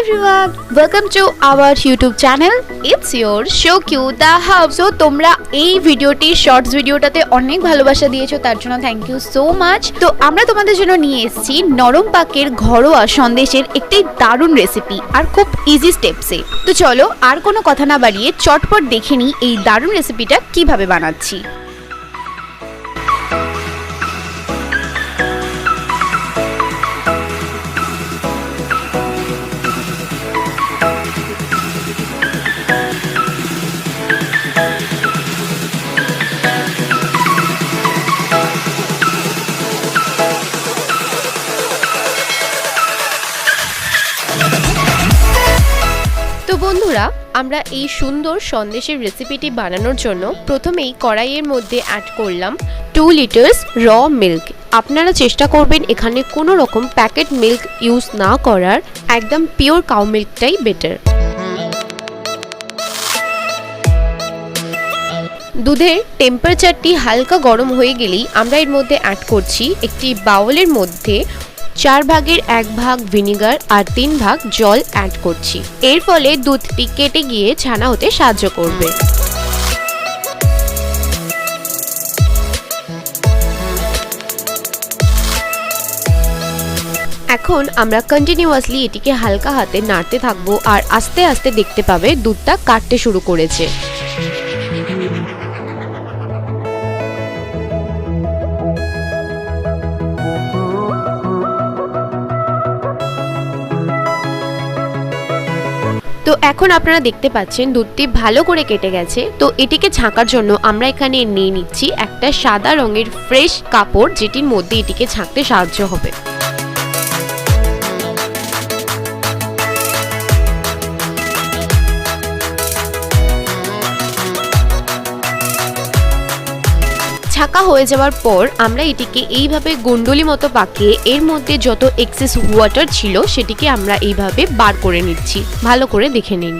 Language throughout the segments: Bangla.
everyone, welcome to our YouTube channel. It's your SOUKIU the hub. So তোমরা এই ভিডিওটি শর্টস ভিডিওটাতে অনেক ভালোবাসা দিয়েছো, তার জন্য থ্যাংক ইউ সো মাচ। তো আমরা তোমাদের জন্য নিয়ে এসেছি নরম পাকের ঘরোয়া সন্দেশের একটি দারুণ রেসিপি আর খুব ইজি স্টেপসে। তো চলো আর কোনো কথা না বাড়িয়ে চটপট দেখে নিই এই দারুণ রেসিপিটা কিভাবে বানাচ্ছি। তো বন্ধুরা, আমরা এই সুন্দর সন্দেশের রেসিপিটি বানানোর জন্য প্রথমেই কড়াইয়ের মধ্যে অ্যাড করলাম 2 লিটার্স র মিল্ক। আপনারা চেষ্টা করবেন এখানে কোনো রকম প্যাকেট মিল্ক ইউজ না করার, একদম পিওর কাউ মিল্কটাই বেটার। দুধের টেম্পারেচারটি হালকা গরম হয়ে গেলেই আমরা এর মধ্যে অ্যাড করছি একটি বাউলের মধ্যে 4 ভাগের 1 ভাগ ভিনিগার আর 3 ভাগ জল অ্যাড করছি। এর ফলে দুধটি কেটে গিয়ে ছানা হতে সাহায্য করবে। এখন আমরা কন্টিনিউয়াসলি এটিকে হালকা হাতে নাড়তে থাকবো আর আস্তে আস্তে দেখতে পাবে দুধটা কাটতে শুরু করেছে। তো এখন আপনারা দেখতে পাচ্ছেন দুধটি ভালো করে কেটে গেছে। তো এটিকে ছাঁকার জন্য আমরা এখানে নিয়ে নিচ্ছি একটা সাদা রঙের ফ্রেশ কাপড়, যেটির মধ্যে এটিকে ছাঁকতে সাহায্য হবে। ছাঁকা হয়ে যাওয়ার পর আমরা এটিকে এইভাবে গুন্ডলি মতো পাকিয়ে এর মধ্যে যত এক্সেস ওয়াটার ছিল সেটিকে আমরা এইভাবে বার করে নিচ্ছি। ভালো করে দেখে নিন।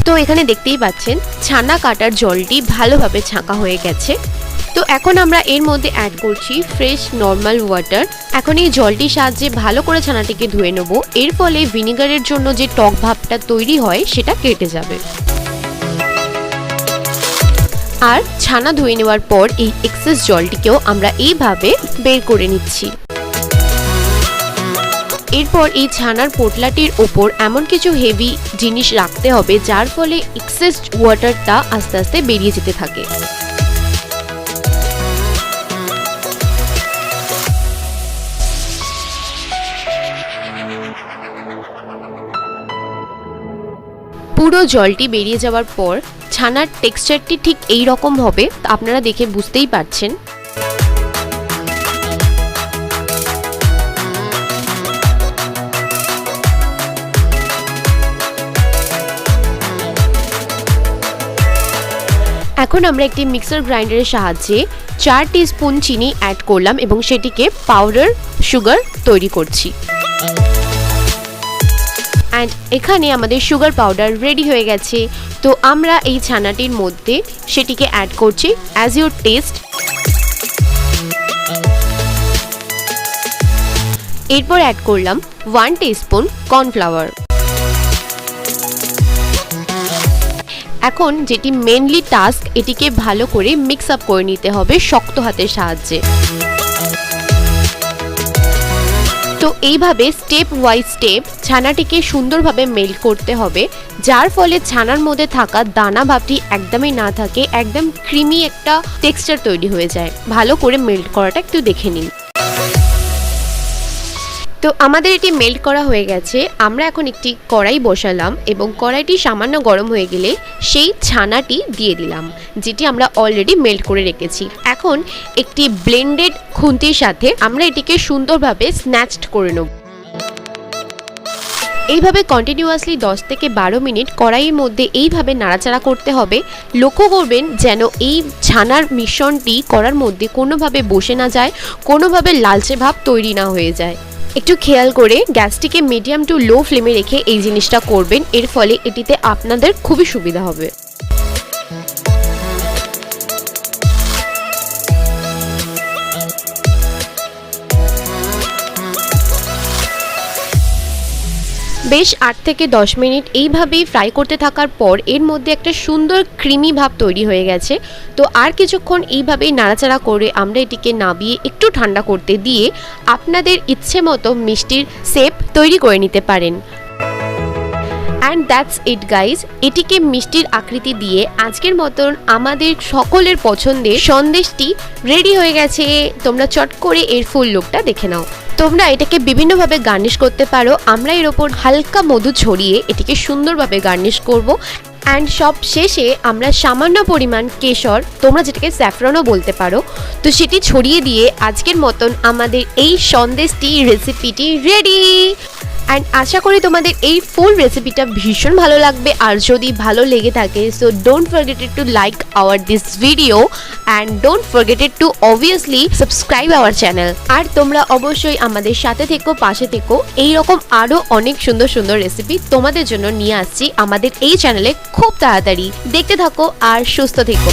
তো এখানে দেখতেই পাচ্ছেন ছানা কাটার জলটি ভালোভাবে ছাঁকা হয়ে গেছে। তো এখন আমরা এর মধ্যে অ্যাড করছি ফ্রেশ নর্মাল ওয়াটার। এখন এই জলটির সাহায্যে ভালো করে ছানাটিকে ধুয়ে নেব। এর ফলে ভিনিগারের জন্য যে টক ভাবটা তৈরি হয় সেটা কেটে যাবে। আর ছানা ধুয়ে নেওয়ার পর এই এক্সেস জলটিকেও আমরা এইভাবে বের করে নিচ্ছি। এরপর এই ছানার পোটলাটির ওপর এমন কিছু হেভি জিনিস রাখতে হবে যার ফলে এক্সেস ওয়াটারটা আস্তে আস্তে বেরিয়ে যেতে থাকে। পুরো জলটি বেরিয়ে যাওয়ার পর ছানার টেক্সচারটি ঠিক এই রকম হবে, আপনারা দেখে বুঝতেই পারছেন। এখন আমরা একটি মিক্সার গ্রাইন্ডারের সাহায্যে 4 টিস্পুন চিনি অ্যাড করলাম এবং সেটিকে পাউডার সুগার তৈরি করছি। অ্যান্ড এখানে আমাদের সুগার পাউডার রেডি হয়ে গেছে। তো আমরা এই ছানাটির মধ্যে সেটিকে অ্যাড করছি অ্যাজ ইউর টেস্ট। এরপর অ্যাড করলাম 1 টিস্পুন কর্নফ্লাওয়ার। এখন যেটি মেনলি টাস্ক, এটিকে ভালো করে মিক্স আপ করে নিতে হবে শক্ত হাতের সাহায্যে। তো এইভাবে স্টেপ ওয়াইজ স্টেপ ছানাটিকে সুন্দরভাবে মেল্ট করতে হবে, যার ফলে ছানার মধ্যে থাকা দানা ভাবটি একদমই না থাকে, একদম ক্রিমি একটা টেক্সচার তৈরি হয়ে যায়। ভালো করে মেল্ট করাটা একটু দেখে নিন। তো আমাদের এটি মেল্ট করা হয়ে গেছে। আমরা এখন একটি কড়াই বসালাম এবং কড়াইটি সামান্য গরম হয়ে গেলে সেই ছানাটি দিয়ে দিলাম, যেটি আমরা অলরেডি মেল্ট করে রেখেছি। এখন একটি ব্লেন্ডেড খুন্তির সাথে আমরা এটিকে সুন্দরভাবে স্ন্যাচড করে নেব। এইভাবে কন্টিনিউয়াসলি 10 থেকে 12 মিনিট কড়াইয়ের মধ্যে এইভাবে নাড়াচাড়া করতে হবে। লক্ষ্য করবেন যেন এই ছানার মিশ্রণটি কড়ার মধ্যে কোনোভাবে বসে না যায়, কোনোভাবে লালচে ভাব তৈরি না হয়ে যায়। একটু খেয়াল করে গ্যাসটিকে মিডিয়াম টু লো ফ্লেমে রেখে এই জিনিসটা করবেন, এর ফলে এটিতে আপনাদের খুবই সুবিধা হবে। বেশ 8 থেকে 10 মিনিট এইভাবেই ফ্রাই করতে থাকার পর এর মধ্যে একটা সুন্দর ক্রিমি ভাব তৈরি হয়ে গেছে। তো আর কিছুক্ষণ এইভাবেই নাড়াচাড়া করে আমরা এটিকে নাবিয়ে একটু ঠান্ডা করতে দিয়ে আপনাদের ইচ্ছে মতো মিষ্টির শেপ তৈরি করে নিতে পারেন। And that's it guys. এটিকে মিষ্টির আকৃতি দিয়ে আজকের মতন আমাদের সকলের পছন্দের সন্দেশটি রেডি হয়ে গেছে। তোমরা চট করে এর ফুল লুকটা দেখে নাও। তোমরা এটাকে বিভিন্নভাবে গার্নিশ করতে পারো। আমরা এর ওপর হালকা মধু ছড়িয়ে এটিকে সুন্দরভাবে গার্নিশ করব। অ্যান্ড সব শেষে আমরা সামান্য পরিমাণ কেশর, তোমরা যেটাকে স্যাফরনও বলতে পারো, তো সেটি ছড়িয়ে দিয়ে আজকের মতন আমাদের এই সন্দেশটি রেসিপিটি রেডি। অ্যান্ড আশা করি তোমাদের এই ফুল রেসিপিটা ভীষণ ভালো লাগবে। আর যদি ভালো লেগে থাকে so don't forget to like our this video and don't forget to obviously subscribe our channel. আর তোমরা অবশ্যই আমাদের সাথে থেকো, পাশে থেকো। এইরকম আরও অনেক সুন্দর সুন্দর রেসিপি তোমাদের জন্য নিয়ে আসছি আমাদের এই চ্যানেলে খুব তাড়াতাড়ি। দেখতে থাকো আর সুস্থ থেকো।